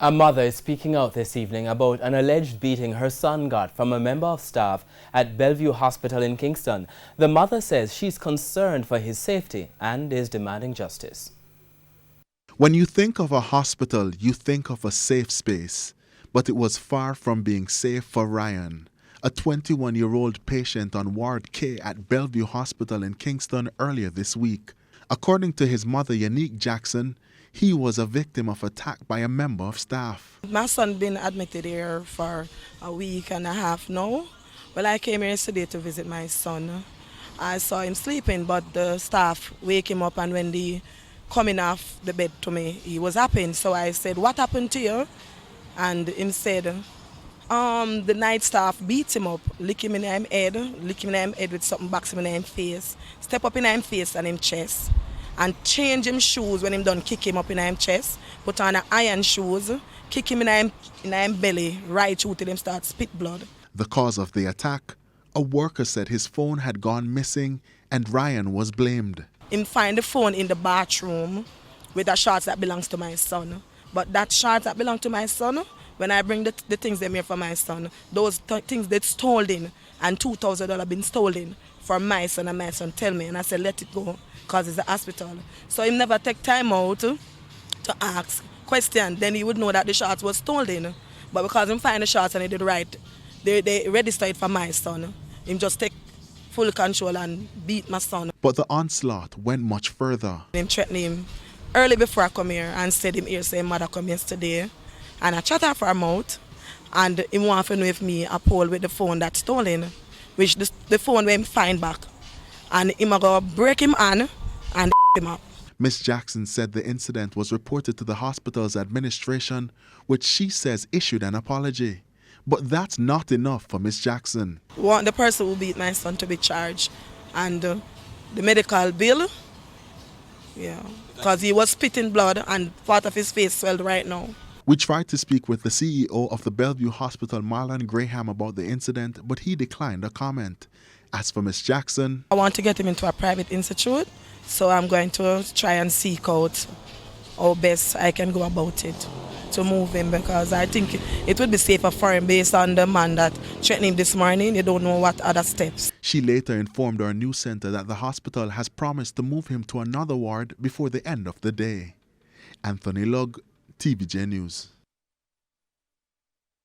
A mother is speaking out this evening about an alleged beating her son got from a member of staff at Bellevue Hospital in Kingston. The mother says she's concerned for his safety and is demanding justice. When you think of a hospital, you think of a safe space. But it was far from being safe for Ryan, a 21-year-old patient on Ward K at Bellevue Hospital in Kingston earlier this week. According to his mother, Unique Jackson, he was a victim of attack by a member of staff. My son been admitted here for a week and a half now. Well, I came here yesterday to visit my son. I saw him sleeping, but the staff wake him up, and when they coming off the bed to me, he was happy. So I said, "What happened to you?" And him said, the night staff beat him up, lick him in his head with something box him in his face, step up in his face and his chest, and change him shoes when him done kick him up in his chest, put on a iron shoes, kick him in his belly, right through till him start spit blood. The cause of the attack, a worker said his phone had gone missing and Ryan was blamed. Him find the phone in the bathroom with a shorts that belongs to my son. But that shorts that belong to my son, when I bring the things them here for my son, those things they stolen, and $2,000 been stolen from my son, and my son tell me, and I said let it go because it's a hospital. So he never take time out to ask question, then he would know that the shorts was stolen. But because him find the shorts and he did right, they register it for my son. Him just take full control and beat my son. But the onslaught went much further. Him threatened him early before I come here and said him here say mother come yesterday, and I chat her for her mouth, and him want to know if me a pole with the phone that's stolen, which the phone where him find back, and him a go break him on and him up. Miss Jackson said the incident was reported to the hospital's administration, which she says issued an apology. But that's not enough for Miss Jackson. Want the person who beat my son to be charged, and the medical bill, yeah, because he was spitting blood and part of his face swelled right now. We tried to speak with the CEO of the Bellevue Hospital, Marlon Graham, about the incident, but he declined a comment. As for Miss Jackson, I want to get him into a private institute, so I'm going to try and seek out how best I can go about it to move him, because I think it would be safer for him based on the man that threatened him this morning. You don't know what other steps. She later informed our news center that the hospital has promised to move him to another ward before the end of the day. Anthony Lugg, TVJ News.